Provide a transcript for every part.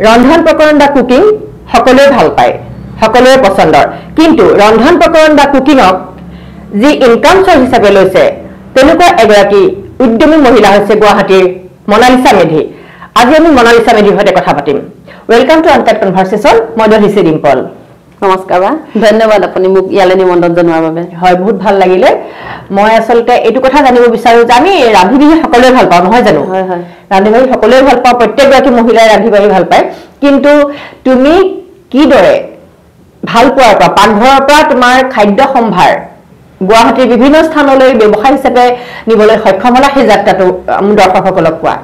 ৰন্ধন প্ৰকৰণ বা কুকিং সকলোৱে ভাল পায় সকলোৱে পছন্দৰ কিন্তু ৰন্ধন প্ৰকৰণ বা কুকিংক যি ইনকাম সোৰ্স হিচাপে লৈছে তেনেকুৱা এগৰাকী উদ্যমী মহিলা হৈছে গুৱাহাটীৰ মনালিসা মেধি আজি আমি মনালিসা মেধিৰ সৈতে কথা পাতিম ওয়েলকাম টু আনকাট কনভাৰসেশন মই দহিছে ডিম্পল নমস্কাৰ ধন্যবাদ আপুনি মোক ইয়ালে নিমন্ত্ৰণ জনোৱাৰ বাবে হয় বহুত ভাল লাগিলে মই আসলতে এটো কথা জানিব বিচাৰো যে আমি ৰান্ধিবি সকলোৱে ভাল পাওঁ নহয় জানো হয় হয় ৰান্ধিবি সকলোৱে ভাল পাওঁ প্ৰত্যেকগৰাকী মহিলাই ৰান্ধিবি ভাল পায় কিন্তু তুমি কি দৰে ভাল পোৱাৰ পৰা পাকঘৰৰ পৰা তোমাৰ খাদ্য সম্ভাৰ গুৱাহাটীৰ বিভিন্ন স্থানলৈ ব্যৱসায় হিচাপে নিবলৈ সক্ষম হলা সেই যাত্ৰাটো দৰ্শকসকলক কোৱা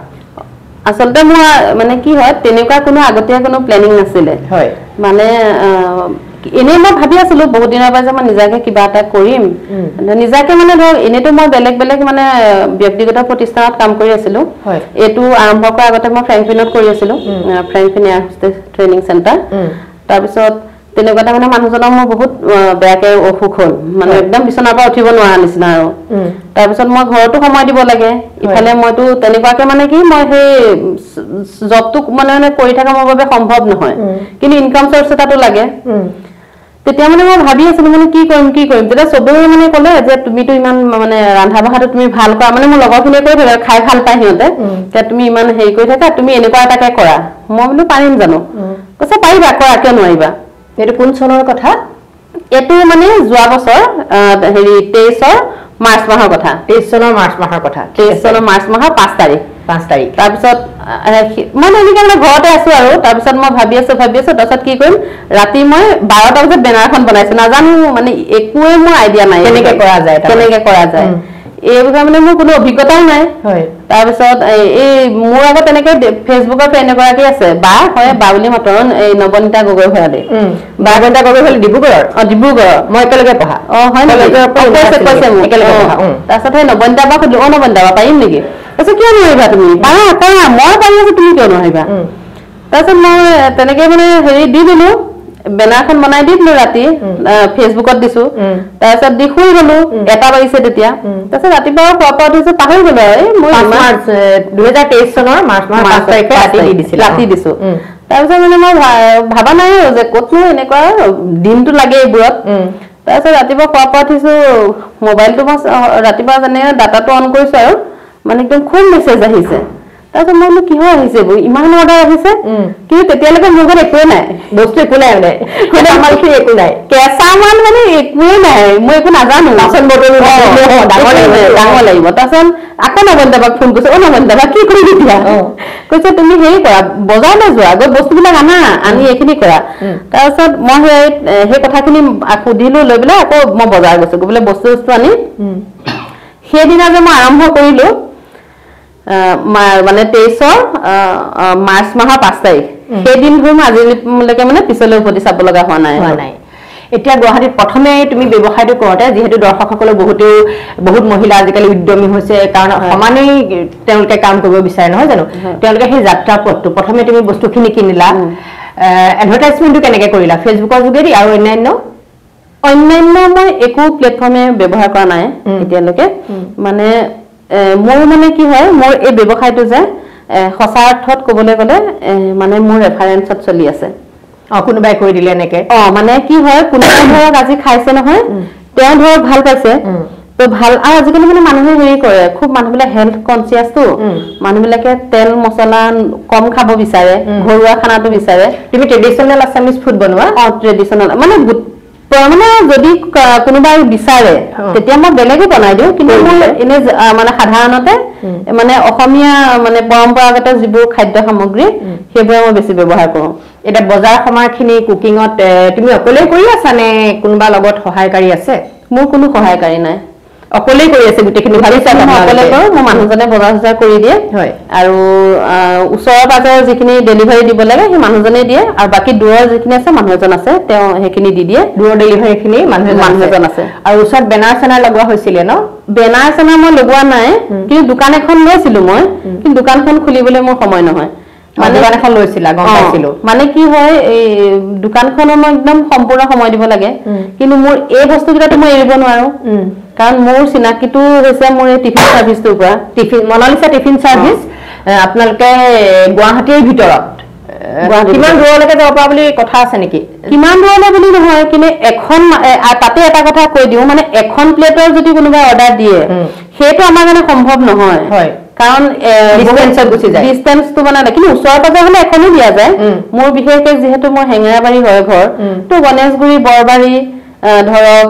আসলতে মই মানে কি হয় তেনেকুৱা কোনো আগতীয়া কোনো প্লেনিং নাছিলে হয় মানে এনে মই ভাবি আছিলো বহুত দিনৰ পৰা যে মই নিজাকে কিবা এটা কৰিম নিজাকে মানে ধৰ এনেটো মই বেলেগ বেলেগ মানে ব্যক্তিগত প্ৰতিষ্ঠানত কাম কৰি আছিলো এটো আৰম্ভ কৰাৰ আগতে মই ফ্ৰেংকফিনত কৰি আছিলো ফ্ৰেংকফিন এয়াৰ হোষ্টেজ ট্ৰেইনিং চেণ্টাৰ তাৰ পিছত তেনেকুৱা মানে মানুহজনৰ মই বহুত বেয়াকে অসুখ হ'ল মানে একদম বিছনাৰ পৰা উঠিব নোৱাৰা নিচিনা আৰু তাৰ পিছত মই ঘৰতো সময় দিব লাগে ইফালে মইতো তেনেকুৱাকে মানে কি মই সেই জবটো মানে কৰি থকা মোৰ বাবে সম্ভৱ নহয় কিন্তু ইনকাম সোৰ্স এটাটো লাগে তেতিয়া মানে মই ভাবি আছিলো মানে কি কৰিম তেতিয়া সবেই মানে ক'লে যে তুমিতো ইমান মানে ৰান্ধা বাঢ়াটো তুমি ভাল কৰা মানে মোৰ লগৰখিনিয়ে কৈ থাকে খাই ভাল পায় সিহঁতে যে তুমি ইমান হেৰি কৰি থাকা তুমি এনেকুৱা এটাকে কৰা মই বোলো পাৰিম জানো কৈছে পাৰিবা কৰা কিয় নোৱাৰিবা এটো কোন চনৰ কথা এটো মানে যোৱা বছৰ হেৰি 23 মাৰ্চ মাহৰ কথা 23 চনৰ মাৰ্চ মাহৰ কথা 23 চনৰ মাৰ্চ মাহৰ 5 তাৰিখ তাৰ পিছত মানে এনেকৈ মানে ঘৰতে আছো আৰু তাৰ পিছত মই ভাবি আছো তাৰ পিছত কি কৰিম ৰাতি মই 12টা বজাত বেনাৰখন বনাইছো নাজানো মানে একোৱে মোৰ আইডিয়া নাই কেনেকৈ কৰা যায় এইবোৰ মানে মোৰ কোনো অভিজ্ঞতাও নাই হয় তাৰ পিছত এই মোৰ আগত তেনেকৈ ফেচবুকৰ ফ্ৰেণ্ড এগৰাকী আছে বা হয় বাউলি মতৰণ এই নবনিতা গগৈ ভৰালে নবনিতা গগৈ ভৰালে ডিব্ৰুগড় মই একেলগে পঢ়া হয় কৈছে মোক একেলগে পঢ়া তাৰপিছত সেই নবনিতা বা সুধিলো নবনিতা বা পাৰিম নেকি কৈছে কিয় নোৱাৰিবা তুমি পাৰা মই পাৰি আছো তুমি কিয় নোৱাৰিবা তাৰপিছত মই তেনেকে মানে হেৰি দি দিলো বেনাৰখন বনাই দি দিলো ৰাতি ফেচবুকত দিছো তাৰপিছত দি শুই গলো 1টা বাজিছে তেতিয়া তাৰপিছত ৰাতিপুৱা খোৱা পৰা উঠিছো পাহৰি গলো মই 2023 চনৰ মাৰ্চ মাহৰ 5 তাৰিখে ৰাতি দিছো তাৰপিছত মানে মই ভাবা নাই যে ক'তনো এনেকুৱা দিনটো লাগে এইবোৰত তাৰপিছত ৰাতিপুৱা খোৱা পৰা উঠিছো মোবাইলটো মই ৰাতিপুৱা যেনে ডাটাটো অন কৰিছো আৰু মানে একদম খুব মেছেজ আহিছে তাৰপিছত মই বোলো কিহৰ আহিছে ইমান অৰ্ডাৰ আহিছে কিন্তু তেতিয়ালৈকে মোৰ ঘৰত একোৱে নাই বস্তু একো নাই আমাৰখিনি একো নাই কেঁচা মাল মানে একোৱে নাই মই একো নাজানো বাচন বৰ্তন ডাঙৰ লাগিব তাৰপিছত আকৌ নবনিতাক ফোন কৰিছো নবনিতা কি কৰি দিয়া কৈছে তুমি হেৰি কৰা বজাৰলৈ যোৱা গৈ বস্তুবিলাক আনি এইখিনি কৰা তাৰপিছত মই সেই কথাখিনি সুধিলো লৈ পেলাই আকৌ মই বজাৰ গৈছো গৈ পেলাই বস্তু আনি সেইদিনা যে মই আৰম্ভ কৰিলো মানে 23 মাৰ্চ মাহৰ 5 তাৰিখ সেই দিন ধৰি মই আজিলৈকে মানে পিছলৈ উভতি চাব লগা হোৱা নাই এতিয়া গুৱাহাটীত প্ৰথমে তুমি ব্যৱসায়টো কৰোতে যেহেতু দৰ্শকসকলে বহুত মহিলা আজিকালি উদ্যমী হৈছে কাৰণ সমানেই তেওঁলোকে কাম কৰিব বিচাৰে নহয় জানো তেওঁলোকে সেই যাত্ৰা পথটো প্ৰথমে তুমি বস্তুখিনি কিনিলা এডভাৰটাইজমেণ্টটো কেনেকৈ কৰিলা ফেচবুকৰ যোগেদি আৰু অন্যান্য মই একো প্লেটফৰ্মে ব্যৱহাৰ কৰা নাই এতিয়ালৈকে মানে মোৰ মানে কি হয় মোৰ এই ব্যৱসায়টো যে সঁচা অৰ্থত ক'বলৈ গ'লে মানে মোৰ ৰেফাৰেন্সত চলি আছে কোনোবাই কৈ দিলে এনেকে মানে কি হয় কোনোবাই ধৰক আজি খাইছে নহয় তেওঁ ধৰক ভাল পাইছে তো ভাল আৰু আজিকালি মানে মানুহে হেৰি কৰে খুব মানুহবিলাক হেল্থ কনচিয়াছটো মানুহবিলাকে তেল মছলা কম খাব বিচাৰে ঘৰুৱা খানাটো বিচাৰে তুমি ট্ৰেডিশ্যনেল আছামিজ ফুড বনোৱা ট্ৰেডিশ্যনেল মানে যদি কোনোবাই বিচাৰে তেতিয়া মই বেলেগে বনাই দিওঁ কিন্তু এনে মানে সাধাৰণতে মানে অসমীয়া মানে পৰম্পৰাগত যিবোৰ খাদ্য সামগ্ৰী সেইবোৰ মই বেছি ব্যৱহাৰ কৰোঁ এটা বজাৰ সমাৰখিনি কুকিঙত তুমি অকলে কৰি আছা নে কোনোবা লগত সহায়কাৰী আছে মোৰ কোনো সহায়কাৰী নাই অকলে কৰি আছে গুটেখিনি ভাবিছা অকলে কৰো মোৰ মানুহজনে বজাৰ কৰি দিয়ে হয় আৰু ওচৰৰ পাজৰৰ যিখিনি ডেলিভাৰী দিব লাগে সেই মানুহজনে দিয়ে আৰু বাকি দূৰৰ যিখিনি আছে মানুহ এজন আছে তেওঁ সেইখিনি দি দিয়ে দূৰৰ ডেলিভাৰীখিনি মানুহ এজন আছে আৰু ওচৰত বেনাৰ চেনাৰ লগোৱা হৈছিলে ন বেনাৰ চেনাৰ মই লগোৱা নাই কিন্তু দোকান এখন লৈছিলো মই কিন্তু দোকানখন খুলিবলৈ মোৰ সময় নহয় মানে দোকান এখন লৈছিলা গম পাইছিলো মানে কি হয় এই দোকানখনত মই একদম সম্পূৰ্ণ সময় দিব লাগে কিন্তু মোৰ এই বস্তুকেইটাটো মই এৰিব নোৱাৰো কাৰণ মোৰ চিনাকিটো হৈছে মোৰ এই টিফিন সাৰ্ভিসটোৰ পৰা মনালিসা টিফিন সাৰ্ভিস আপোনালোকে গুৱাহাটীৰ ভিতৰত কিমান দূৰলৈকে যাব পৰা বুলি কথা আছে নেকি কিমান দূৰলৈ বুলি নহয় কিন্তু এখন তাতে এটা কথা কৈ দিও মানে এখন প্লেটৰ যদি কোনোবা অৰ্ডাৰ দিয়ে সেইটো আমাৰ কাৰণে সম্ভৱ নহয় হয় কাৰণ ডিসটেন্সত গুছি যায় ডিসটেন্সটো মানে কিন্তু ওচৰ পাজৰ হলে এখনো দিয়া যায় মোৰ বিশেষকৈ যেহেতু মই হেঙেৰাবাৰী হয় ঘৰ তো গণেশগুৰি বৰবাৰী ধৰক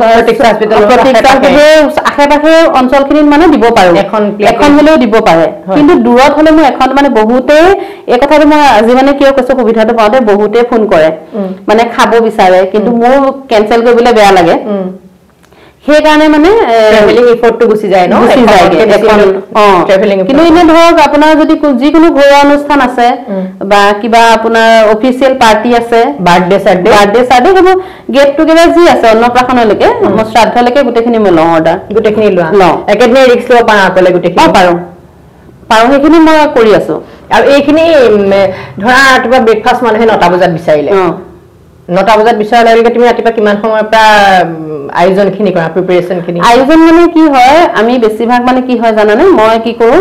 আশে-পাশে অঞ্চলখিনিত মানে দিব পাৰো এখন হলেও দিব পাৰে কিন্তু দূৰত হলে মই এখন মানে বহুতে এই কথাটো মই আজি মানে কিয় কৈছো সুবিধাটো পাওঁতে বহুতে ফোন কৰে মানে খাব বিচাৰে কিন্তু মোৰ কেনসেল কৰিবলৈ বেয়া লাগে সেই কাৰণে মানে ট্ৰেভেলিং ইফৰ্টটো গুছি যায় ন গুছি যায় ট্ৰেভেলিং কিন্তু এনে ধৰক আপোনাৰ যদি যিকোনো ঘৰুৱা অনুষ্ঠান আছে বা কিবা আপোনাৰ অফিচিয়েল পাৰ্টি আছে বাৰ্থডে সাৰ্থডে সেইবোৰ গেট টুগেদাৰ যি আছে অন্নপ্ৰাশনলৈকে মই শ্ৰাদ্ধলৈকে গোটেইখিনি মই লওঁ অৰ্ডাৰ গোটেইখিনি লওঁ একেদিনে ৰিস্ক ল'ব পাৰা অকলে গোটেইখিনি পাৰো সেইখিনি মই কৰি আছো আৰু এইখিনি ধৰা ৰাতিপুৱা ব্ৰেকফাষ্ট মানুহে 9টা বজাত বিচাৰিলে 9টা বজাত বিচাৰিলে তুমি ৰাতিপুৱা কিমান সময়ৰ পৰা আয়োজনখিনি কৰা প্ৰিপাৰেচনখিনি আয়োজন মানে কি হয় আমি বেছিভাগ মানে কি হয় জানানে মই কি কৰো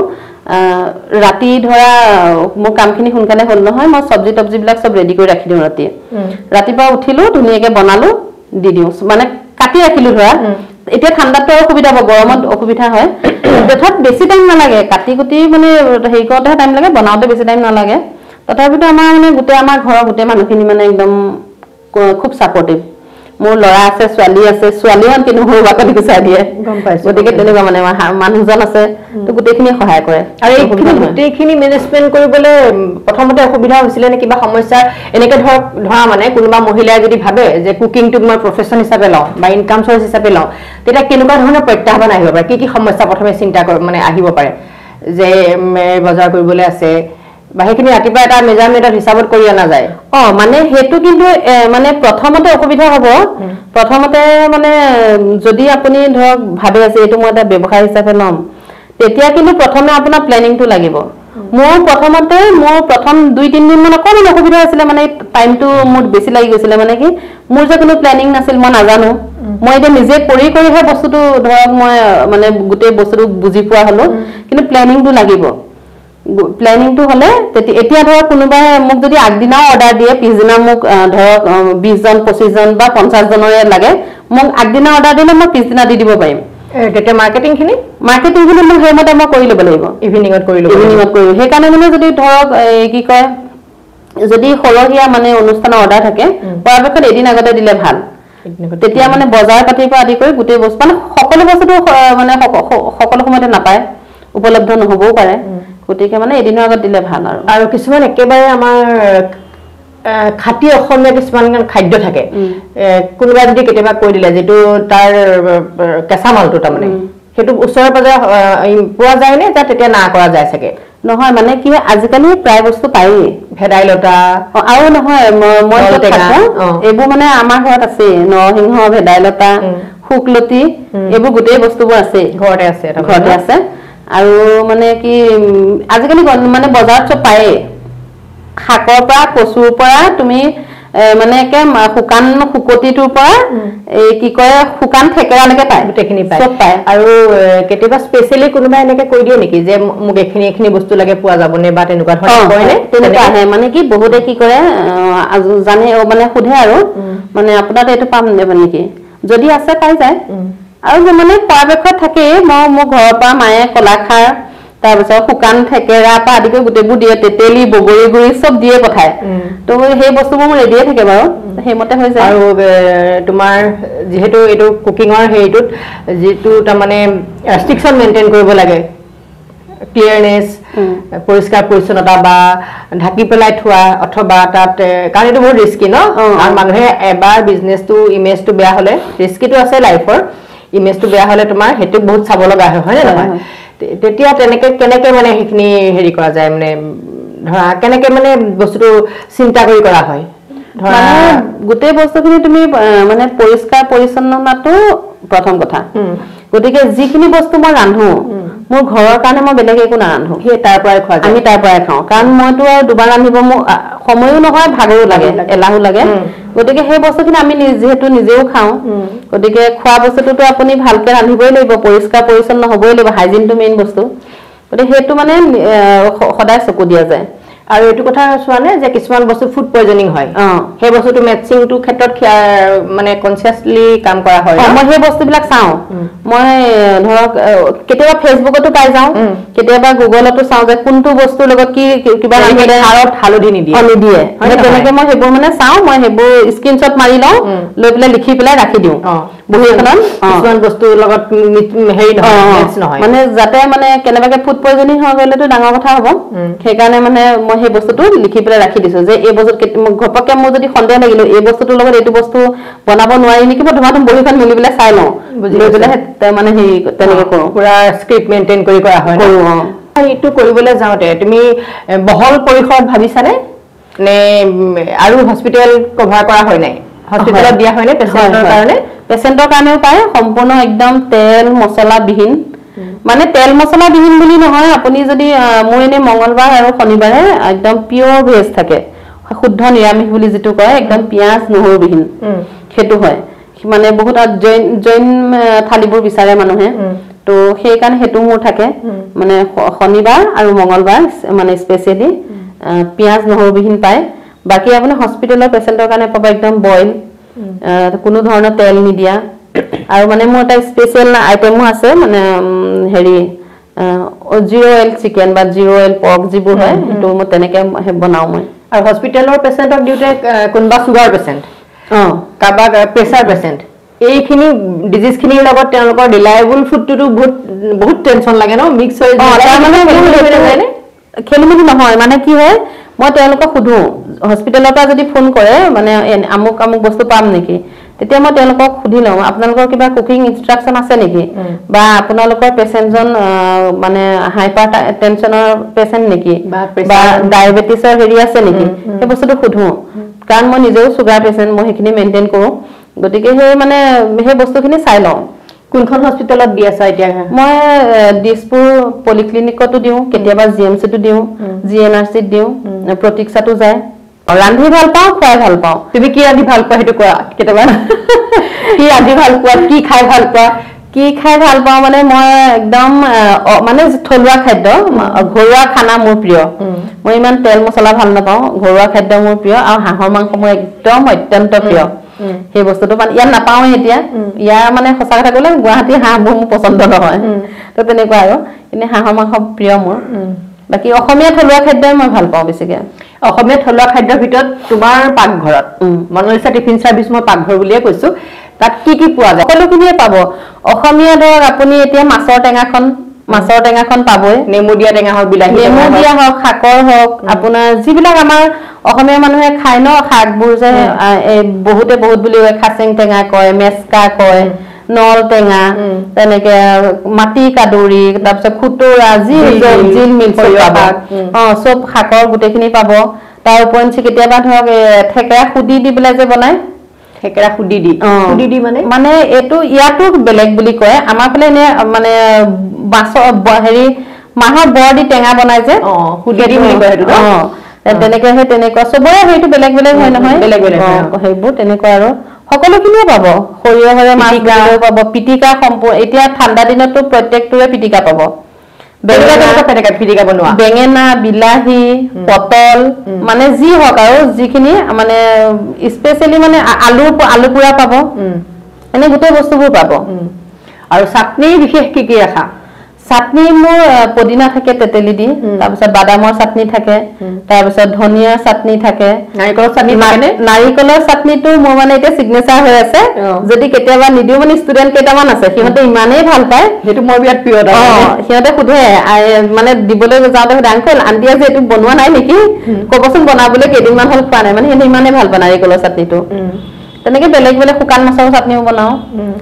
ৰাতি ধৰা মোৰ কামখিনি সোনকালে হ'ল নহয় মই সবজি বিলাক সব ৰেডি কৰি ৰাখি দিওঁ ৰাতিপুৱা উঠিলো ধুনীয়াকে বনালো দি দিওঁ মানে কাটি ৰাখিলো ধৰা এতিয়া ঠাণ্ডাটো অসুবিধা হ'ব গৰমত অসুবিধা হয় তথাপি বেছি টাইম নালাগে কাটি কুটি মানে হেৰি কৰোঁতে টাইম লাগে বনাওঁতে বেছি টাইম নালাগে তথাপিতো আমাৰ মানে গোটেই আমাৰ ঘৰৰ গোটেই মানুহখিনি মানে একদম খুব সাপোৰ্টিভ মোৰ লৰা আছে ছোৱালীহন কিন্তু মোৰ বাকলি গুচাই দিয়ে গম পাইছো গতিকে তেনেকুৱা মানে মানুহজন আছে তো গোটেইখিনি সহায় কৰে আৰু এইখিনি গোটেইখিনি মেনেজমেন্ট কৰিবলৈ প্ৰথমতে অসুবিধা হৈছিল নে কিবা সমস্যা এনেকে ধৰা মানে কোনোবা মহিলাই যদি ভাবে যে কুকিংটো মই প্ৰফেশন হিচাপে লওঁ বা ইনকাম সোৰ্স হিচাপে লওঁ তেতিয়া কেনেকুৱা ধৰণৰ প্ৰত্যাহ্বান আহিব পাৰে কি সমস্যা প্ৰথমে চিন্তা মানে আহিব পাৰে যে বজাৰ কৰিবলৈ আছে বা হেখিনি ৰাতিপুৱা এটা মেজাৰমেন্টৰ হিচাপত কৰি আনা যায় মানে হেতু কিন্তু মানে প্ৰথমতে অসুবিধা হ'ব প্ৰথমতে মানে যদি আপুনি ধৰক ভাবে আছে এটো মই এটা ব্যৱসায় হিচাপে লম তেতিয়া কিন্তু প্ৰথমে আপোনাৰ প্ল্যানিংটো লাগিব মোৰ প্ৰথম 2-3 দিন মান অকমান অসুবিধা আছিল মানে টাইমটো মোৰ বেছি লাগি গৈছিল মানে কি মোৰ যে কোনো প্ল্যানিং নাছিল মই নাজানো মই এটা নিজে কৰিহে বস্তুটো ধৰক মই মানে গোটেই বস্তুটো বুজি পোৱা হলো কিন্তু প্ল্যানিংটো লাগিব প্ল্যানিংটো হলে এতিয়া ধৰক কোনোবাই মোক যদি আগদিনাও অৰ্ডাৰ দিয়ে পিছদিনা মোক ধৰক 20 জন 25 জন বা 50 জনৰে লাগে মোক আগদিনা অৰ্ডাৰ দিলে মই পিছদিনা দি দিব পাৰিম তেতিয়া মাৰ্কেটিংখিনি মই হেমতে মই কৰি ল'ব লাগিব ইভিনিঙত কৰি সেই কাৰণে মানে যদি ধৰক কি কয় যদি সৰহীয়া মানে অনুষ্ঠানৰ অৰ্ডাৰ থাকে পৰাপক্ষত এদিন আগতে দিলে ভাল তেতিয়া মানে বজাৰ পাতিৰ পৰা আদি কৰি গোটেই বস্তু মানে সকলো বস্তুটো মানে সকলো সময়তে নাপায় উপলব্ধ নহবও পাৰে গতিকে মানে এদিনৰ আগত দিলে ভাল আৰু কিছুমান একেবাৰে আমাৰ খাটি অসমীয়া কিছুমান খাদ্য থাকে কোনোবা যদি কেতিয়াবা কৈ দিলে যেটো তাৰ কেঁচা মালটো তাৰ মানে হেতু ওচৰৰ পাজৰে পোৱা যায় নে তেতিয়া না কৰা যায় চাগে নহয় মানে কি আজিকালি প্ৰায় বস্তু পায়েই ভেদাইলতা আৰু নহয় মই এইবোৰ মানে আমাৰ ঘৰত আছে নৰসিংহ ভেদাইলতা শুকলতি এইবোৰ গোটেই বস্তুবোৰ আছে ঘৰতে আছে আৰু মানে কি আজিকালি মানে বজাৰত চব পায়ে শাকৰ পৰা কচুৰ পৰা তুমি মানে কে শুকান শুকতিটোৰ পৰা এই কি কয় শুকান থেকেৰালৈকে পায় গোটেইখিনি পায় চব পায় আৰু কেতিয়াবা স্পেশালি কোনোবা এনেকে কৈ দিয়ে নেকি যে মোক এখিনি বস্তু লাগে পোৱা যাবনে বা তেনেকুৱা ধৰণৰ কয়নে তেনেকুৱা আহে মানে কি বহুতে কি কৰে জানে মানে সোধে আৰু মানে আপোনাৰ এইটো পাম নেকি যদি আছে পাই যায় আৰু মানে পৰাপক্ষত থাকে মোৰ ঘৰৰ পৰা মায়ে কলাখাৰ তাৰপিছত শুকান থেকেৰা পৰা আদি কৰি গোটেইবোৰ দিয়ে তেতেলি বগৰী গুৰি চব দিয়ে পঠায় তো সেই বস্তুবোৰ মোৰ ৰেডিয়ে থাকে বাৰু সেইমতে হৈ যায় আৰু তোমাৰ যেহেতু এইটো কুকিঙৰ হেৰিটোত যেটো তাৰ মানে ৰেস্ট্ৰিকশন মেইনটেইন কৰিব লাগে ক্লিয়াৰনেস পৰিষ্কাৰ পৰিচ্ছন্নতা বা ঢাকি পেলাই থোৱা অথবা তাত কাৰণ এইটো বহুত ৰিস্কি ন আৰু মানুহে এবাৰ বিজনেছটো ইমেজটো বেয়া হলে ৰিস্কিটো আছে লাইফৰ ইমেজটো বেয়া হলে তোমাৰ হেতু বহুত চাব লগা হয় নে নহয় তেতিয়া কেনেকে মানে হেখিনি হেৰি কৰা যায় মানে ধৰা কেনেকে মানে বস্তুটো চিন্তা কৰি কৰা হয় ধৰা গোটেই বস্তুখিনি তুমি মানে পৰিষ্কাৰ পৰিচ্ছন্নতাটো প্ৰথম কথা গতিকে যিখিনি বস্তু মই ৰান্ধো মোৰ ঘৰৰ কাৰণে মই বেলেগ একো নাৰান্ধো সেই তাৰ পৰাই খোৱা আমি তাৰ পৰাই খাওঁ কাৰণ মইতো আৰু দুবাৰ ৰান্ধিব মোৰ সময়ো নহয় ভাগৰো লাগে এলাহো লাগে গতিকে সেই বস্তুখিনি আমি যেহেতু নিজেও খাওঁ গতিকে খোৱা বস্তুটো আপুনি ভালকে ৰান্ধিবই লাগিব পৰিষ্কাৰ পৰিচ্ছন্ন হ'বই লাগিব হাইজিনটো মেইন বস্তু গতিকে সেইটো মানে সদায় চকু দিয়া যায় আৰু এটো কথা চোৱানে যে কিছুমান বস্তু ফুড পয়জনিং হয় সেই বস্তুটো ম্যাচিং টু ক্ষেত্ৰত মানে কনসিয়াসলি কাম কৰা হয় মই সেই বস্তুবিলাক চাও মই ধৰক কেতিয়াবা ফেসবুকতো পাই যাও কেতিয়াবা গুগলতো চাও যে কোনটো বস্তুৰ লগত কি কিবা ৰান্ধিলে হাৰত হালধি নিদিয়ে তেনেকে মই হেবোৰ মানে চাও মই হেবোৰ স্ক্ৰিনশ্বট মাৰি লও লৈ পেলাই লিখি পেলাই ৰাখি দিও বহি এখনত কিছুমান বস্তুৰ লগত হেৰি নহয় মানে যাতে মানে কেনেবাকে ফুড পয়জনিং হৈ গলেতো ডাঙৰ কথা হ'ব সেইকাৰণে মানে মই সেই বস্তুটো লিখি পেলাই ৰাখি দিছো যে এই বস্তু ঘপককে মোৰ যদি সন্দেহ লাগিলো এই বস্তুটোৰ লগত এইটো বস্তু বনাব নোৱাৰি নেকি মই ধুমাধুম বহিখন মিলি পেলাই চাই লওঁ লৈ পেলাই মানে হেৰি তেনেকে কৰো পুৰা স্ক্ৰিপ্ট মেইনটেইন কৰি কৰা হয় এইটো কৰিবলৈ যাওঁতে তুমি বহল পৰিসৰত ভাবিছানে নে আৰু হস্পিটেল কভাৰ কৰা হয় নাই হস্পিটেলত দিয়া হয় নে পেচেন্টৰ কাৰণেও পায় সম্পূৰ্ণ একদম তেল মছলা বিহীন মানে তেল মছলা বিহীন বুলি নহয় আপুনি যদি মই এনে মঙ্গলবাৰ আৰু শনিবাৰে একদম পিওৰ ভেজ থাকে শুদ্ধ নিৰামিষ বুলি যেটো কয় একদম পিয়াজ নহৰু বিহীন হেতু হয় মানে বহুত জৈন থালিবোৰ বিচাৰে মানুহে তো সেই কাৰণে হেতু মোৰ থাকে মানে শনিবাৰ আৰু মঙ্গলবাৰ মানে স্পেশালি পিয়াজ নহৰু বিহীন পায় বাকি আপুনি হস্পিটেলৰ পেচেন্টৰ কাৰণে পাব একদম বইল কোনো ধৰণৰ তেল নিদিয়া আৰু মানে মোৰ এটা স্পেশাল আইটেমো আছে মানে হেৰি জিৰো অইল চিকেন বা জিৰো অইল পৰ্ক যিবোৰ হয় হেতু মই তেনেকে বনাও মই আৰু হস্পিটেলৰ পেচেন্টক দিউতে কোনবা সুগাৰ পেচেন্ট কাবা প্ৰেসাৰ পেচেন্ট এইখিনি ডিজিজ খিনিৰ লগত তেওঁলোকৰ ৰিলায়েবল ফুডটো বহুত টেনচন লাগে ন মিক্স হৈ যায় মানে খেলিমেলি নহয় মানে কি হয় মই তেওঁলোকক সুধো হস্পিটেলৰ পৰা যদি ফোন কৰে মানে আমুক আমুক বস্তু পাম নেকি তেতিয়া মই তেওঁলোকক সুধি লওঁ আপোনালোকৰ কিবা কুকিং ইনস্ট্ৰাকচন আছে নেকি বা আপোনালোকৰ পেচেন্টজন মানে হাইপাৰ টেনচনৰ পেচেন্ট নেকি বা ডায়াবেটিছৰ হেৰি আছে নেকি সেই বস্তুটো সুধো কাৰণ মই নিজেও সুগাৰ পেচেন্ট মই হেখিনি মেইনটেইন কৰো গতিকে সেই মানে সেই বস্তুখিনি চাই লওঁ কোনখন হস্পিটেলত দি আছে এতিয়া মই দিছপুৰ পলিক্লিনিকতো দিও কেতিয়াবা জিএমচিটো দিও জিএনআৰসিত দিও প্ৰতীক্ষাটো যায় ৰান্ধি ভাল পাওঁ খাই ভাল পাওঁ তুমি কি ৰান্ধি ভাল পোৱা হেতু কোৱা কেতিয়াবা কি ৰান্ধি ভাল পোৱা কি খাই ভাল পোৱা মানে মই একদম মানে থলুৱা খাদ্য ঘৰুৱা খানা মোৰ প্ৰিয় মই ইমান তেল মছলা ভাল নাপাওঁ ঘৰুৱা খাদ্য মোৰ প্ৰিয় আৰু হাঁহৰ মাংস মোৰ একদম অত্যন্ত প্ৰিয় সেই বস্তুটো মানে ইয়াত নাপাওঁ এতিয়া ইয়াৰ মানে সঁচা কথা ক'লে গুৱাহাটী হাঁহবোৰ মোৰ পছন্দ নহয় তো তেনেকুৱা আৰু এনে হাঁহৰ মাংস প্ৰিয় মোৰ বাকি অসমীয়া থলুৱা খাদ্যই মই ভাল পাওঁ বেছিকে অসমীয়া থলুৱা খাদ্যৰ ভিতৰত তোমাৰ পাকঘৰত মনলিসা টিফিন সাৰ্ভিস মই পাকঘৰ বুলিয়ে কৈছো তাত কি পোৱা যায় সকলোখিনিয়ে পাব অসমীয়া ধৰক আপুনি এতিয়া মাছৰ টেঙাখন পাবই নেমু দিয়া টেঙা হওক বিলাহী নেমু দিয়া হওক শাকৰ হওক আপোনাৰ যিবিলাক আমাৰ অসমীয়া মানুহে খায় ন শাকবোৰ যে বহুতে বহুত বুলি খাচেং টেঙা কয় মেছকা কয় নল টেঙা তেনেকে মাটি কাদুৰি তাৰপিছত খুতৰা জিল মিল সব শাকৰ গুটেখিনি পাব তাৰ উপৰঞ্চি কেতিয়াবা ধৰক থেকেৰা খুদি দি পেলাই যে বনায় থেকেৰা খুদি দি মানে এটো ইয়াতো বেলেগ বুলি কয় আমাৰ ফালে নে মানে হেৰি মাহৰ বৰ দি টেঙা বনাই যে খুদি দি বুলি কয় হেতু তেনেকে হে তেনেকুৱা সবৰে হেতু বেলেগ বেলেগ হয় নহয় বেলেগ হেইবোৰ তেনেকুৱা আৰু সকলোখিনিয়ে পাব সৰিয়হৰে মাছ পাব পিটিকা সম্পূৰ্ণ এতিয়া ঠাণ্ডা দিনতো প্ৰত্যেকটোৰে পিটিকা পাব বেঙেনা বিলাহী পটল মানে যি হওক আৰু যিখিনি মানে স্পেশালি মানে আলু পুৰা পাব এনে গোটেই বস্তুবোৰ পাব আৰু চাটনি বিশেষ কি ৰাখা চাটনি মোৰ পদিনা থাকে তেতেলি দি তাৰপিছত বাদামৰ চাটনি থাকে তাৰপিছত ধনিয়া চাটনি থাকে নাৰিকলৰ চাটনিটো মোৰ মানে এতিয়া সিগনেচাৰ হৈ আছে যদি কেতিয়াবা নিদিও মানে ষ্টুডেন্ট কেইটামান আছে সিহঁতে ইমানেই ভাল পায় হেতু মই বিৰাট প্ৰিয় সিহঁতে সুধে মানে দিবলৈ যাওঁতে আংকল আন্টি আজি এইটো বনোৱা নাই নেকি কবচোন বনাবলৈ কেইদিনমান হল খোৱা নাই মানে সিহঁতে ইমানেই ভাল পায় নাৰিকলৰ চাটনিটো তেনেকে বেলেগ বেলেগ শুকান মাছৰ চাটনিও বনাও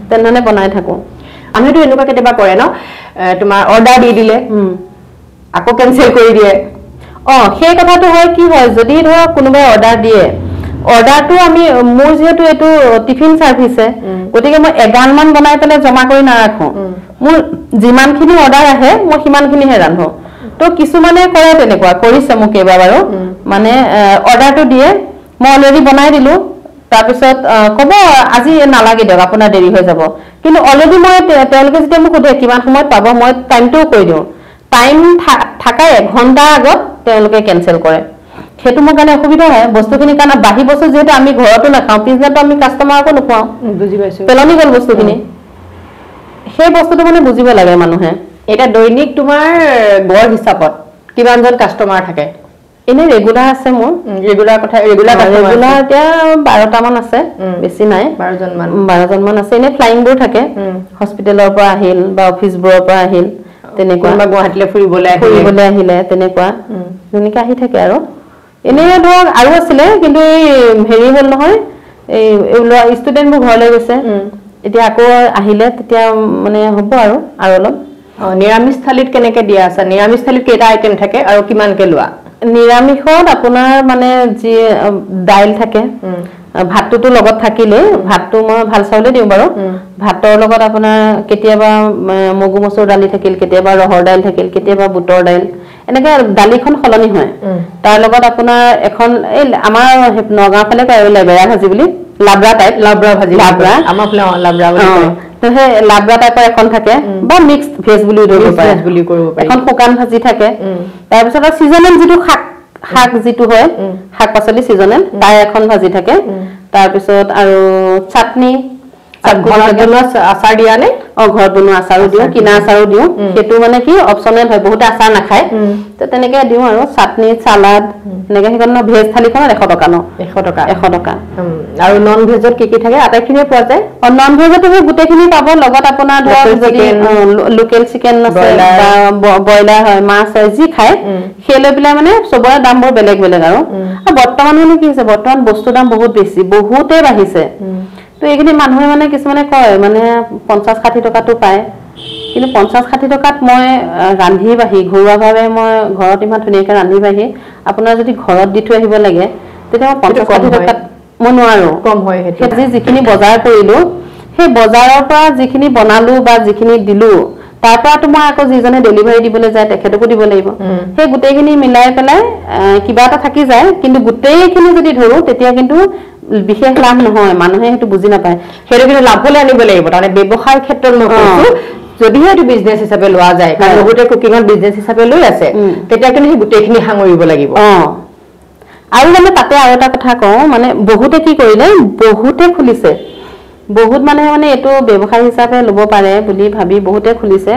তেনেধৰণে বনাই থাকো আমিতো এনেকুৱা কেতিয়াবা কৰে ন তোমাৰ অৰ্ডাৰ দি দিলে আকৌ কেনসেল কৰি দিয়ে সেই কথাটো হয় কি হয় যদি ধৰা কোনোবাই অৰ্ডাৰ দিয়ে অৰ্ডাৰটো আমি মোৰ যেহেতু এটো টিফিন সাৰ্ভিস গতিকে মই এগালমান বনাই পেলাই জমা কৰি নাৰাখো মোৰ যিমানখিনি অৰ্ডাৰ আহে মই সিমানখিনিহে ৰান্ধো তো কিছুমানে কৰে তেনেকুৱা কৰিছে মোক এবাৰ বাৰু মানে অৰ্ডাৰটো দিয়ে মই অলৰেডি বনাই দিলো তাৰপিছত কব আজি নালাগে দিয়ক আপোনাৰ দেৰি হৈ যাব কিন্তু অলৰেডি মই তেওঁলোকে যেতিয়া মোক সুধে কিমান সময়ত পাব মই টাইমটো কৈ দিওঁ টাইম থাকা 1 ঘণ্টা আগত তেওঁলোকে কেনসেল কৰে সেইটো মোৰ কাৰণে অসুবিধা হয় বস্তুখিনি কাৰণ বাহি বস্তু যেহেতু আমি ঘৰতো নাখাওঁ পিছদিনাটো আমি কাষ্টমাৰকো নোখোৱাওঁ বুজি পাইছো পেলনি গ'ল বস্তুখিনি সেই বস্তুটো মানে বুজিব লাগে মানুহে এটা দৈনিক তোমাৰ গড় হিচাপত কিমানজন কাষ্টমাৰ থাকে এনে ৰেগুলাৰ আছে মোৰ ৰেগুলাৰ কথা ৰেগুলাৰ এতিয়া 12টা মান আছে বেছি নাই 12জন মান আছে এনে ফ্লাইং বোৰ থাকে হস্পিটেলৰ পৰা আহিল বা অফিচবোৰৰ পৰা আহিল তেনেকুৱা বা গুৱাহাটীলৈ ফুৰিবলৈ আহিলে তেনেকুৱা তেনেকৈ আহি থাকে আৰু এনে ধৰক আৰু আছিলে কিন্তু এই হেৰি হ'ল নহয় এই ষ্টুডেণ্টবোৰ ঘৰলৈ গৈছে এতিয়া আকৌ আহিলে তেতিয়া মানে হ'ব আৰু অলপ নিৰামিষ থালিত কেনেকৈ দিয়া আছে নিৰামিষ থালিত কেইটা আইটেম থাকে আৰু কিমানকৈ লোৱা নিৰামিষত আপোনাৰ মানে যি দাইল থাকে ভাতটোতো লগত থাকিলে ভাতটো মই ভাল চাউলে দিওঁ বাৰু ভাতৰ লগত আপোনাৰ কেতিয়াবা মগু মচুৰ দালি থাকিল কেতিয়াবা ৰহৰ দাইল থাকিল কেতিয়াবা বুটৰ দাইল এনেকৈ দালিখন সলনি হয় তাৰ লগত আপোনাৰ এখন এই আমাৰ নগাঁও ফালে কয় লেবেৰা ভাজি বুলি লাবৰা টাইপ লাবৰা ভাজি লাবৰা আমাৰ ফালে লাবৰা বুলি কয় তো সেই লাবৰা টাইপৰ এখন থাকে বা মিক্সড ভেজ বুলি ধৰিব পাৰে এখন শুকান ভাজি থাকে তাৰপিছত সিজনেল যিটো শাক যিটো হয় শাক পাচলি সিজনেল তাৰ এখন ভাজি থাকে তাৰপিছত আৰু চাটনি আচাৰ দিয়া নে ঘৰত বনোৱা আচাৰো দিওঁ কিনা আচাৰো দিওঁ সেইটো মানে কি অপচনেল হয় বহুতে আচাৰ নাখায় তো তেনেকৈ দিওঁ আৰু চাটনি চালাড এনেকৈ সেইখন ভেজ থালিখনত 100 টকা ন 100 টকা আৰু নন ভেজত কি কি থাকে আটাইখিনি পোৱা যায় নন ভেজত গোটেইখিনি পাব লগত আপোনাৰ ধৰক যদি লোকেল চিকেন আছে বা ব্ৰইলাৰ হয় মাছ হয় যি খায় সেই লৈ পেলাই মানে চবৰে দামবোৰ বেলেগ বেলেগ আৰু বৰ্তমান মানে কি হৈছে বৰ্তমান বস্তুৰ দাম বহুত বেছি বহুতেই বাঢ়িছে তো এইখিনি মানুহে মানে কিছুমানে কয় মানে 50-60 টকাটো পায় কিন্তু 50-60 টকাত মই ৰান্ধি বাঢ়ি ঘৰুৱাভাৱে মই ঘৰত ইমান ধুনীয়াকৈ ৰান্ধি বাঢ়ি আপোনাৰ যদি ঘৰত দি থৈ আহিব লাগে তেতিয়া 50-60 টকাত মই নোৱাৰো কম হয় সেইটো যিখিনি বজাৰ কৰিলো সেই বজাৰৰ পৰা যিখিনি বনালো বা যিখিনি দিলো তাৰ পৰা তো মই আকৌ যিজনে ডেলিভাৰী দিবলৈ যায় তেখেতকো দিব লাগিব সেই গোটেইখিনি মিলাই পেলাই কিবা এটা থাকি যায় কিন্তু গোটেইখিনি যদি ধৰো তেতিয়া কিন্তু বিশেষ লাভ নহয় মানুহে সেইটো বুজি নাপায় সেইটো কিন্তু লাভলৈ আনিব লাগিব তাৰমানে ব্যৱসায়ৰ ক্ষেত্ৰত মই কৈছো যদিহে এইটো বিজনেছ হিচাপে লোৱা যায় কাৰণ বহুতে কুকিঙত বিজনেছ হিচাপে লৈ আছে তেতিয়া কিন্তু সেই গোটেইখিনি সাঙুৰিব লাগিব আৰু মানে তাতে আৰু এটা কথা কওঁ মানে বহুতে কি কৰিলে বহুতে খুলিছে বহুত মানে এইটো ব্যৱসায় হিচাপে ল'ব পাৰে বুলি ভাবি বহুতে খুলিছে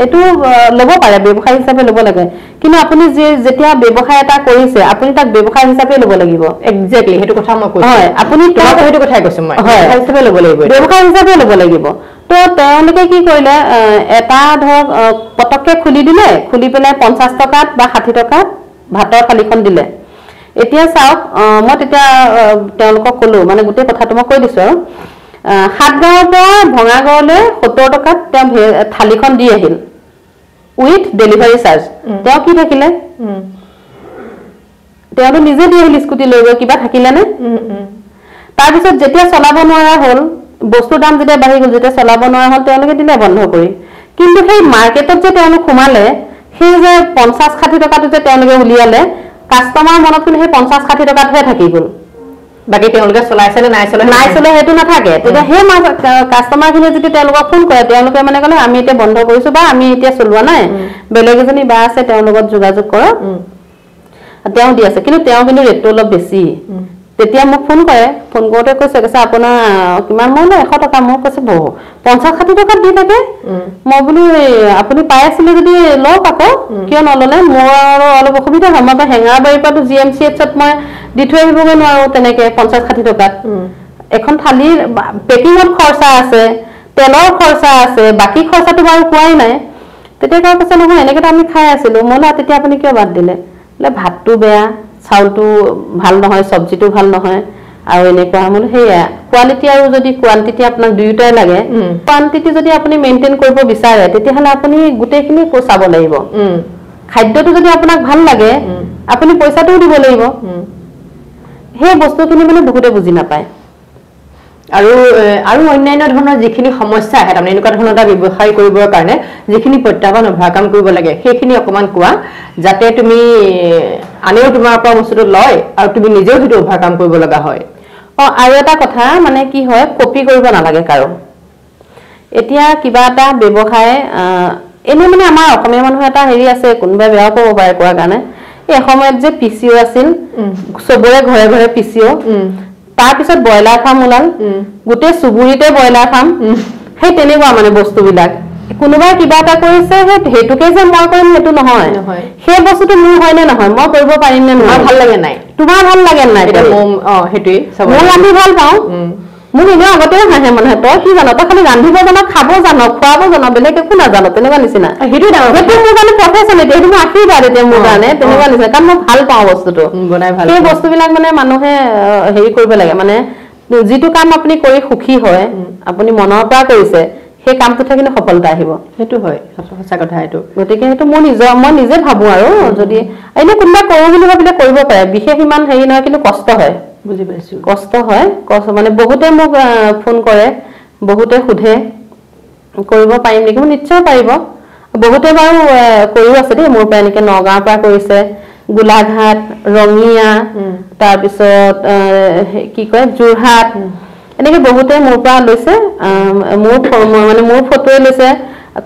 এটো ল'ব পাৰে ব্যৱসায় হিচাপে ল'ব লাগে কিন্তু আপুনি যেতিয়া ব্যৱসায় এটা কৰিছে আপুনি তাক ব্যৱসায় হিচাপে ল'ব লাগিব এক্স্যাক্টলি হেতু কথা মই কৈছো হয় আপুনি তোমাক হেতু কথাই কৈছো মই ব্যৱসায় হিচাপে ল'ব লাগিব ব্যৱসায় হিচাপে ল'ব লাগিব তো তেওঁলোকে কি কৰিলে এটা ধৰক পটককে খুলি দিলে খুলি পেলাই 50 টকাত বা 60 টকাত ভাতৰ থালিখন দিলে এতিয়া চাওক মই তেতিয়া তেওঁলোকক ক'লো মানে গোটেই কথাটো মই কৈ দিছো আৰু সাতগাঁৱৰ পৰা ভঙাগড়লৈ 70 টকাত তেওঁ থালিখন দি আহিল উইথ ডেলিভাৰী চাৰ্জ তেওঁ কি থাকিলে তেওঁ নিজে দি আহিল স্কুটি লৈ গৈ কিবা থাকিলে নে তাৰপিছত যেতিয়া চলাব নোৱাৰা হ'ল বস্তুৰ দাম যেতিয়া বাঢ়ি গ'ল যেতিয়া চলাব নোৱাৰা হ'ল তেওঁলোকে দিলে বন্ধ কৰি কিন্তু সেই মাৰ্কেটত যে তেওঁলোক সোমালে সেই যে 50-60 টকাটো যে তেওঁলোকে উলিয়ালে কাস্টমাৰ মনত কিন্তু সেই 50-60 টকাতহে থাকি গ'ল বাকি তেওঁলোকে চলাইছে নে নাই চলে হেতু নাথাকে তেতিয়া সেই কাস্টমাৰ খিনি যদি তেওঁলোকক ফোন কৰে তেওঁলোকে মানে ক'লে আমি এতিয়া বন্ধ কৰিছো বা আমি এতিয়া চলোৱা নাই বেলেগ এজনী বা আছে তেওঁৰ লগত যোগাযোগ কৰক তেওঁ দি আছে কিন্তু তেওঁ কিন্তু ৰেটটো অলপ বেছি তেতিয়া মোক ফোন কৰে ফোন কৰোতে কৈছে আপোনাৰ কিমান মই 100 টকা মোক কৈছে বহু 50-60 টকাত দি থাকে মই বোলো আপুনি পাই আছিলে যদি লওক আকৌ কিয় নললে মোৰ অলপ অসুবিধা হয় মই হেঙাৰবাৰীৰ পৰা জিএমচিএইচত মই দি থৈ আহিবগৈ নোৱাৰো তেনেকে 50-60 টকাত এখন থালিৰ পেকিঙত খৰচা আছে তেলৰ খৰচা আছে বাকি খৰচাটো বাৰু কোৱাই নাই তেতিয়া কৈছে নহয় এনেকেতো আমি খাই আছিলো মই না তেতিয়া আপুনি কিয় বাদ দিলে বোলে ভাতটো বেয়া চাউলটো ভাল নহয় সবজিটো ভাল নহয় আৰু এনেকুৱা মানে হেয়া কোৱালিটি আৰু যদি কোৱান্টিটি আপোনাক দুইটাই লাগে কোৱান্টিটি যদি আপুনি মেইনটেইন কৰিব বিচাৰে তেতিয়া হলে আপুনি গোটেইখিনি চাব লাগিব খাদ্যটো যদি আপোনাক ভাল লাগে আপুনি পইচাটোও দিব লাগিব সেই বস্তুখিনি মানে বহুতে বুজি নাপায় আৰু অন্যান্য ধৰণৰ যিখিনি সমস্যা আহে তাৰমানে এনেকুৱা ধৰণৰ এটা ব্যৱসায় কৰিবৰ কাৰণে যিখিনি প্ৰত্যাহ্বান অভাৰকাম কৰিব লাগে সেইখিনি অকমান কোৱা যাতে তুমি আনেও তোমাৰ পৰা বস্তুটো লয় আৰু তুমি নিজেও সেইটো অভাৰকাম কৰিব লগা হয় আৰু এটা কথা মানে কি হয় কপি কৰিব নালাগে কাৰো এতিয়া কিবা এটা ব্যৱসায় এনে মানে আমাৰ অসমীয়া মানুহ এটা হেৰি আছে কোনোবাই বেয়া পাব পাৰে কোৱাৰ কাৰণে এই সময়ত যে পিচিও আছিল সবৰে ঘৰে ঘৰে পিচিও তাৰ পিছত ব্ৰইলাৰ ফাৰ্ম ওলাল গোটে সুবুৰিতে ব্ৰইলাৰ ফাৰ্ম সেই তেনেকুৱা মানে বস্তুবিলাক কোনোবাই কিবা এটা কৰিছে হেতুকে যে মই কৰিম হেতু নহয় সেই বস্তুটো মোৰ হয় নে নহয় মই কৰিব পাৰিম নে নহয় ভাল লাগে নাই তোমাৰ ভাল লাগে নাই হেতুই মই ৰান্ধি ভাল পাওঁ মোৰ এনে আগতে হাঁহে মানুহে তই কি জানো তই খালি ৰান্ধিব জানো খাব জানো খুৱাব জানো বেলেগ একো নাজানো তেনেকুৱা নিচিনা সেইটো মোৰ কাৰণে প্ৰফেশ্যন এতিয়া সেইটো মই আশীৰ্বাদ এতিয়া মোৰ কাৰণে তেনেকুৱা নিচিনা কাৰণ মই ভাল পাওঁ বস্তুটো সেই বস্তুবিলাক মানে মানুহে হেৰি কৰিব লাগে মানে যিটো কাম আপুনি কৰি সুখী হয় আপুনি মনৰ পৰা কৰিছে সেই কামটো থাকিলে সফলতা আহিব সেইটো হয় সঁচা কথা এইটো গতিকে সেইটো মই নিজে ভাবো আৰু যদি এনে কোনোবা কৰো বুলি ভাবিলে কৰিব পাৰে বিশেষ ইমান হেৰি নহয় কিন্তু কষ্ট হয় বুজি পাইছো কষ্ট হয় কষ্ট মানে বহুতে মোক ফোন কৰে বহুতে সোধে কৰিব পাৰিম নেকি নিশ্চয় পাৰিব বহুতে বাৰু কৰিও আছে দেই মোৰ পৰা এনেকে নগাঁৱৰ পৰা কৰিছে গোলাঘাট ৰঙিয়া তাৰ পিছত কি কয় যোৰহাট এনেকে বহুতে মোৰ পৰা লৈছে মোৰ ফটোৱে লৈছে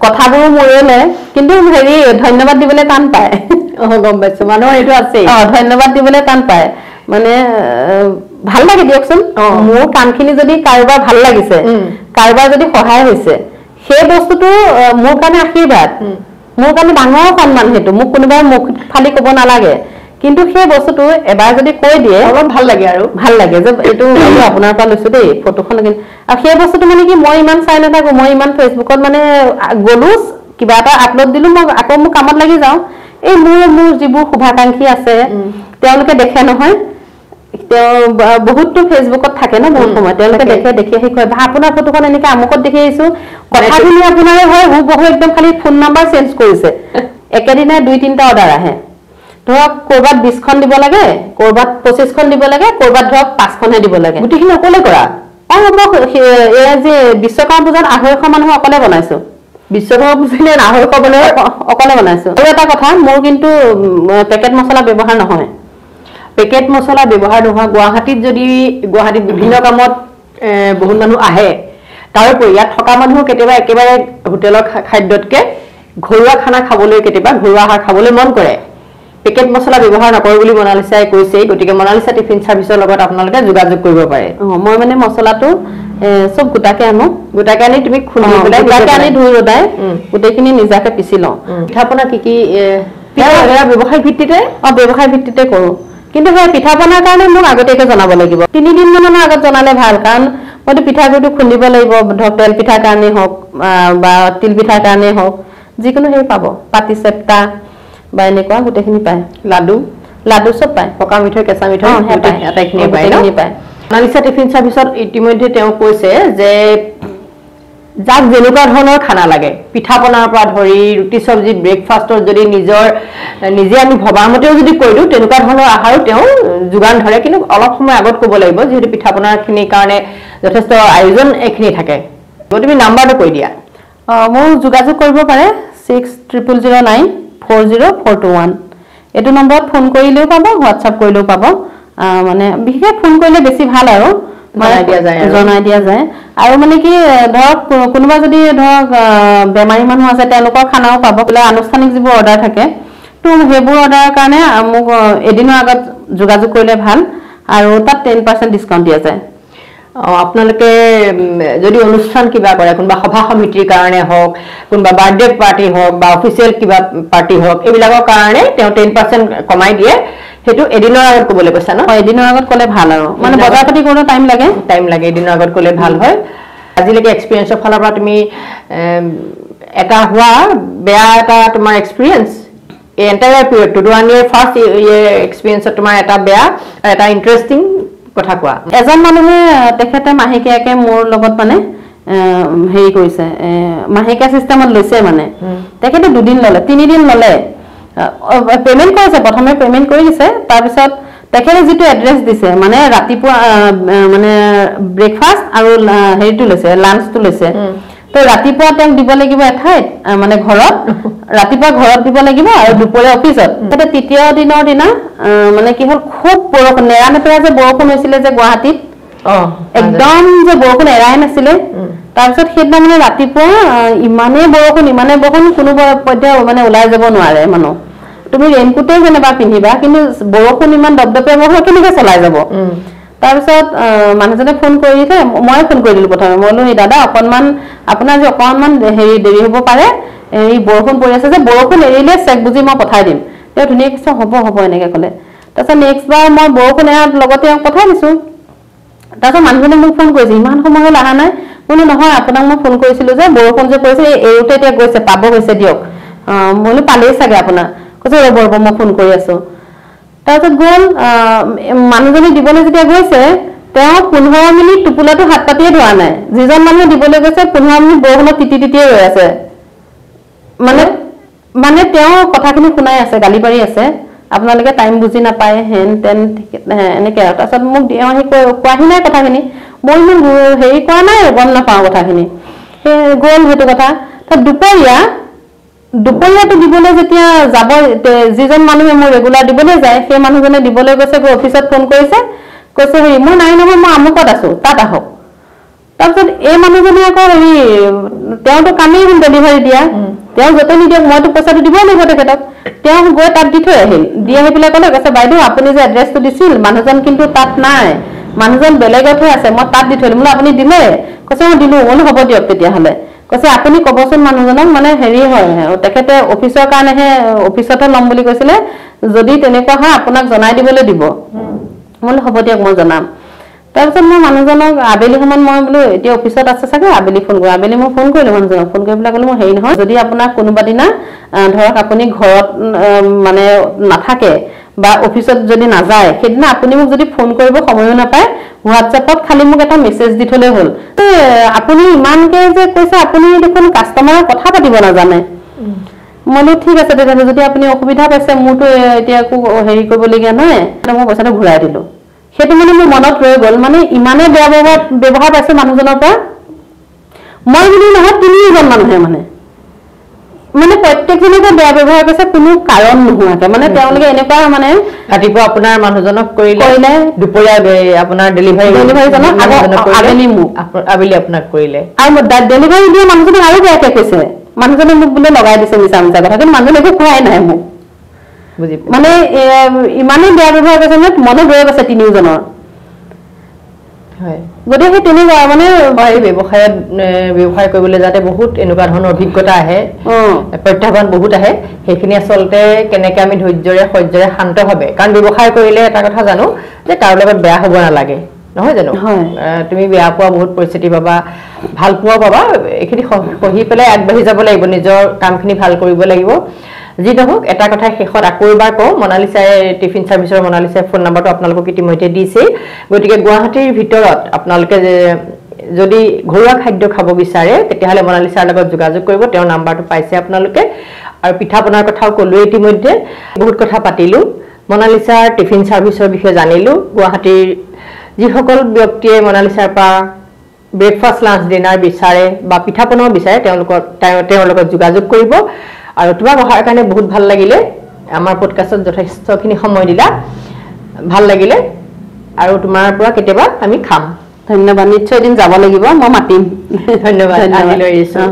কথাবোৰো মোৰে লয় কিন্তু হেৰি ধন্যবাদ দিবলৈ টান পায় গম পাইছো মানুহৰ এইটো আছে ধন্যবাদ দিবলৈ টান পায় মানে ভাল লাগে দিয়কচোন মোৰ কামখিনি যদি কাৰোবাৰ ভাল লাগিছে কাৰোবাৰ যদি সহায় হৈছে সেই বস্তুটো মোৰ কাৰণে আশীৰ্বাদ মোৰ কাৰণে ডাঙৰ সন্মান সেইটো মোক কোনোবাই মুখ ফালি ক'ব নালাগে কিন্তু সেই বস্তুটো এবাৰ যদি কৈ দিয়ে অলপ ভাল লাগে আৰু ভাল লাগে যে এইটো আপোনাৰ পৰা লৈছো দেই ফটোখন আৰু সেই বস্তুটো মানে কি মই ইমান চাই নাথাকো মই ইমান ফেচবুকত মানে গলো কিবা এটা আপলোড দিলো মই আকৌ মোৰ কামত লাগি যাওঁ এই মোৰ যিবোৰ শুভাকাংক্ষী আছে তেওঁলোকে দেখে নহয় বহুতো ফেচবুকত থাকে ন বহুত সময় তেওঁলোকে দেখি আহি কয় বা আপোনাৰ ফটোখন এনেকে আমুকত দেখি আহিছো কথাখিনি আপোনাৰে হয় বহু একদম খালি ফোন নাম্বাৰ চেঞ্জ কৰিছে একেদিনাই 2-3টা অৰ্ডাৰ আহে ধৰক কৰবাত 20খন দিব লাগে কৰবাত 25খন দিব লাগে কৰবাত ধৰক 5খনহে দিব লাগে গোটেইখিনি অকলে কৰা এয়া যে বিশ্বকৰ্মা পূজাত 250 মানুহ অকলে বনাইছো বিশ্বকৰ্মা পূজাত 250 অকলে বনাইছো আৰু এটা কথা মোৰ কিন্তু পেকেট মছলা ব্যৱহাৰ নহয় পেকেট মছলা ব্যৱহাৰ নহয় গুৱাহাটীত বিভিন্ন কামত বহুত মানুহ আহে তাৰোপৰি ইয়াত থকা মানুহ কেতিয়াবা একেবাৰে হোটেলৰ খাদ্যতকে ঘৰুৱা খানা খাবলৈ কেতিয়াবা ঘৰুৱা আহাৰ খাবলৈ মন কৰে পেকেট মছলা ব্যৱহাৰ নকৰো বুলি মনালিসাই কৈছে গতিকে মনালিসা টিফিন সাৰ্ভিসৰ লগত আপোনালোকে যোগাযোগ কৰিব পাৰে মই মানে মছলাটো সব গোটাকে আনি তুমি খুলি পেলাই গোটাকে আনি ধুই ৰদাই গোটেইখিনি নিজাকে পিছি লওঁ পিঠাপনা কি ব্যৱসায় ভিত্তিতে কৰো কিন্তু সেই পিঠাপনাৰ কাৰণে মোক আগতীয়াকে জনাব লাগিব 3 দিন মানৰ আগত জনালে ভাল কাৰণ মইতো পিঠাগুড়িটো খুন্দিব লাগিব ধৰক তেল পিঠাৰ কাৰণে হওক বা তিল পিঠাৰ কাৰণে হওক যিকোনো সেই পাব পাতি চেপ্তা বা এনেকুৱা গোটেইখিনি পায় লাডু সব পায় পকা মিঠৈ কেঁচা মিঠৈ আটাইখিনি পায় মনালিসা টিফিন সাৰ্ভিসত ইতিমধ্যে তেওঁ কৈছে যে যাক যেনেকুৱা ধৰণৰ খানা লাগে পিঠাপনাৰ পৰা ধৰি ৰুটি চব্জি ব্ৰেকফাষ্টৰ যদি নিজে আমি ভবাৰ মতেও যদি কৈ দিওঁ তেনেকুৱা ধৰণৰ আহাৰো তেওঁ যোগান ধৰে কিন্তু অলপ সময় আগত ক'ব লাগিব যিহেতু পিঠাপনাখিনিৰ কাৰণে যথেষ্ট আয়োজন এখিনি থাকে তুমি নাম্বাৰটো কৈ দিয়া মোৰ যোগাযোগ কৰিব পাৰে 6000094041 এইটো নম্বৰত ফোন কৰিলেও পাব হোৱাটছআপ কৰিলেও পাব মানে বিশেষ ফোন কৰিলে বেছি ভাল আৰু জনাই দিয়া যায় আৰু মানে কি ধৰক কোনোবা যদি ধৰক বেমাৰী মানুহ আছে তেওঁলোকৰ খানাও পাব আনুষ্ঠানিক যিবোৰ অৰ্ডাৰ থাকে তো সেইবোৰ অৰ্ডাৰৰ কাৰণে মোক এদিনৰ আগত যোগাযোগ কৰিলে ভাল আৰু তাত 10% ডিসকাউন্ট দিয়া যায় আপোনালোকে যদি অনুষ্ঠান কিবা কৰে কোনবা সভা সমিতিৰ কাৰণে হওক কোনবা বাৰ্থডে পাৰ্টি হওক বা অফিচিয়েল কিবা পাৰ্টি হওক এইবিলাকৰ কাৰণে তেওঁ 10% কমাই দিয়ে হেতু এদিনৰ আগত ক'বলৈ কৈছা ন এদিনৰ আগত ক'লে ভাল আৰু মানে বজাৰ পাতি কৰোঁ টাইম লাগে এদিনৰ আগত ক'লে ভাল হয় আজিলৈকে এক্সপেৰিয়েন্সৰ ফালৰ পৰা তুমি এটা হোৱা বেয়া এটা তোমাৰ এক্সপেৰিয়েন্স এই এন্টায়াৰ পিৰিয়ডটো 1 ইয়াৰ ফাৰ্স্ট ইয়াৰ এক্সপেৰিয়েন্সত তোমাৰ এটা বেয়া এটা ইন্টাৰেষ্টিং কথা কোৱা এজন মানুহে তেখেতে মাহেকীয়াকে মোৰ লগত মানে হেৰি কৰিছে মাহেকীয়া সিস্টেমত লৈছে মানে তেখেতে 2 দিন ললে 3 দিন ললে পেমেন্ট কৰিছে প্ৰথমে পেমেন্ট কৰি দিছে তাৰ পিছত তেখেতে যেটো এড্ৰেছ দিছে মানে ৰাতিপুৱা মানে ব্ৰেকফাষ্ট আৰু হেৰিটো লৈছে লাঞ্চটো লৈছে তো ৰাতিপুৱা তেওঁক দিব লাগিব এঠাইত মানে ঘৰত ৰাতিপুৱা ঘৰত দিব লাগিব আৰু দুপৰীয়া অফিসত তাতে তৃতীয় দিনৰ দিনা মানে কি হল খুব বৰষুণ নেৰানেপেৰা যে বৰষুণ হৈছিল যে গুৱাহাটীত একদম যে বৰষুণ এৰাই নাছিলে তাৰ পিছত সেইদিনা মানে ৰাতিপুৱা ইমানে বৰষুণ কোনো পধ্যে মানে ওলাই যাব নোৱাৰে মানুহ তুমি ৰেইনকোটে যেনিবা পিন্ধিবা কিন্তু বৰষুণ ইমান দপদপে বৰষুণ কেনেকৈ চলাই যাব তাৰপিছত মানুহজনে ফোন কৰিছে মই ফোন কৰি দিলোঁ প্ৰথমে মই বোলো এই দাদা অকণমান আপোনাৰ যে অকণমান হেৰি দেৰি হ'ব পাৰে এই বৰষুণ পৰি আছে যে বৰষুণ এৰিলে চেক বুজি মই পঠাই দিম তেওঁ ধুনীয়াকৈ কৈছে হ'ব হ'ব এনেকৈ ক'লে তাৰপিছত নেক্সট বাৰ মই বৰষুণ এৰাৰ লগতে পঠাই দিছোঁ তাৰপিছত মানুহজনে মোক ফোন কৰিছে ইমান সময় হ'ল অহা নাই বোলো নহয় আপোনাক মই ফোন কৰিছিলোঁ যে বৰষুণ যে পৰিছে এৰোতে এতিয়া গৈছে পাব হৈছে দিয়ক মই বোলো পালেই চাগে আপোনাৰ কৈছে ৰ'ব ৰ'ব মই ফোন কৰি আছোঁ তাৰপিছত গ'ল মানুহজনে দিবলৈ যেতিয়া গৈছে তেওঁ 15 মিনিট টোপোলাটো হাত পাতিয়ে ধৰা নাই যিজন মানুহে দিবলৈ গৈছে 15 মিনিট বৰষুণত তিতিয়ে ৰৈ আছে মানে তেওঁ কথাখিনি শুনাই আছে গালি পাৰি আছে আপোনালোকে টাইম বুজি নাপায় হেন তেন এনেকৈ আৰু তাৰপিছত মোক আহি কোৱাহি নাই কথাখিনি মই ইমান হেৰি কৰা নাই গম নাপাওঁ কথাখিনি সেই গ'ল সেইটো কথা তাত দুপৰীয়াটো দিবলৈ যেতিয়া যাব যিজন মানুহে মোৰ ৰেগুলাৰ দিবলৈ যায় সেই মানুহজনে দিবলৈ গৈছে গৈ অফিচত ফোন কৰিছে কৈছে হেৰি মই নাই নহয় মই আমুকত আছোঁ তাত আহক তাৰপিছত এই মানুহজনে আকৌ হেৰি তেওঁতো কামেই ডেলিভাৰী দিয়া তেওঁ য'তে নিদিয়ক মইতো পইচাটো দিবই লাগিব তেখেতক তেওঁ গৈ তাত দি থৈ আহিল দি আহি পেলাই ক'লে কৈছে বাইদেউ আপুনি যে এড্ৰেছটো দিছিল মানুহজন কিন্তু তাত নাই মানুহজন বেলেগতহে আছে মই তাত দি থৈ দিলোঁ বোলো আপুনি দিলে কৈছে মই দিলোঁ বোলো হ'ব দিয়ক তেতিয়াহ'লে কৈছে আপুনি ক'বচোন মানুহজনক মানে হেৰি হয় তেখেতে অফিচৰ কাৰণেহে অফিচতহে ল'ম বুলি কৈছিলে যদি তেনেকুৱা হয় আপোনাক জনাই দিবলৈ দিব বোলো হ'ব দিয়ক মই জনাম তাৰপিছত মই মানুহজনক আবেলি সময়ত মই বোলো এতিয়া অফিচত আছে চাগে আবেলি ফোন কৰোঁ আবেলি মই ফোন কৰিলোঁ মানুহজনক ফোন কৰি পেলাই ক'লোঁ মই হেৰি নহয় যদি আপোনাক কোনোবা দিনা ধৰক আপুনি ঘৰত মানে নাথাকে বা অফিচত যদি নাযায় সেইদিনা আপুনি মোক যদি ফোন কৰিব সময়ো নাপায় হোৱাটছএপত খালি মোক এটা মেছেজ দি থ'লেই হ'ল আপুনি ইমানকৈ যে কৈছে আপুনি দেখোন কাষ্টমাৰৰ কথা পাতিব নাজানে মই বোলো ঠিক আছে তেতিয়াহ'লে যদি আপুনি অসুবিধা পাইছে মোৰতো এতিয়া একো হেৰি কৰিবলগীয়া নাই মই পইচাটো ঘূৰাই দিলোঁ সেইটো মানে মোৰ মনত ৰৈ গ'ল মানে ইমানেই বেয়া ব্যৱহাৰ পাইছোঁ মানুহজনৰ পৰা মই বুলি নহয় 3জন মানুহে মানে প্ৰত্যেকজনকে বেয়া ব্যৱহাৰ কৰিছে কোনো কাৰণ নোহোৱাকৈ মানে তেওঁলোকে এনেকুৱা মানে ৰাতিপুৱা আপোনাৰ মানুহজনক কৰিলে দুপৰীয়া আপোনাৰ ডেলিভাৰীজনক আবেলি আপোনাক কৰিলে আৰু ডেলিভাৰী দিয়া মানুহজনক আৰু বেয়াকৈ কৈছে মানুহজনে মোক বোলে লগাই দিছে মিছা মিছা কথা কিন্তু মানুহজনে একো কোৱাই নাই মোক মানে ইমানেই বেয়া ব্যৱহাৰ কৰিছে যে মনে গৈ আছে 3জনৰ গতিকে সেই তেনেকুৱা মানে ব্যৱসায় কৰিবলৈ যাতে বহুত এনেকুৱা ধৰণৰ অভিজ্ঞতা আহে প্ৰত্যাহ্বান বহুত আহে সেইখিনি আচলতে কেনেকৈ আমি ধৈৰ্যৰে সহ্যৰে শান্তভাৱে কাৰণ ব্যৱসায় কৰিলে এটা কথা জানো যে কাৰো লগত বেয়া হ'ব নালাগে নহয় জানো তুমি বেয়া পোৱা বহুত পৰিস্থিতি পাবা ভাল পোৱা পাবা এইখিনি সহি পেলাই আগবাঢ়ি যাব লাগিব নিজৰ কামখিনি ভাল কৰিব লাগিব যি নহওক এটা কথা শেষত আকৌ এবাৰ কওঁ মনালিছাই টিফিন সাৰ্ভিসৰ মনালিছাই ফোন নম্বৰটো আপোনালোকক ইতিমধ্যে দিছে গতিকে গুৱাহাটীৰ ভিতৰত আপোনালোকে যদি ঘৰুৱা খাদ্য খাব বিচাৰে তেতিয়াহ'লে মনালিছাৰ লগত যোগাযোগ কৰিব তেওঁৰ নাম্বাৰটো পাইছে আপোনালোকে আৰু পিঠা পনাৰ কথাও ক'লো ইতিমধ্যে বহুত কথা পাতিলোঁ মনালিছাৰ টিফিন সাৰ্ভিসৰ বিষয়ে জানিলোঁ গুৱাহাটীৰ যিসকল ব্যক্তিয়ে মনালিছাৰ পৰা ব্ৰেকফাষ্ট লাঞ্চ ডিনাৰ বিচাৰে বা পিঠা পনাও বিচাৰে তেওঁৰ লগত যোগাযোগ কৰিব আৰু তোমাৰ অহাৰ কাৰণে বহুত ভাল লাগিলে আমাৰ পডকাষ্টত যথেষ্টখিনি সময় দিলা ভাল লাগিলে আৰু তোমাৰ পৰা কেতিয়াবা আমি খাম ধন্যবাদ নিশ্চয় এদিন যাব লাগিব মই মাতিম ধন্যবাদ আজিলৈ এৰিছোঁ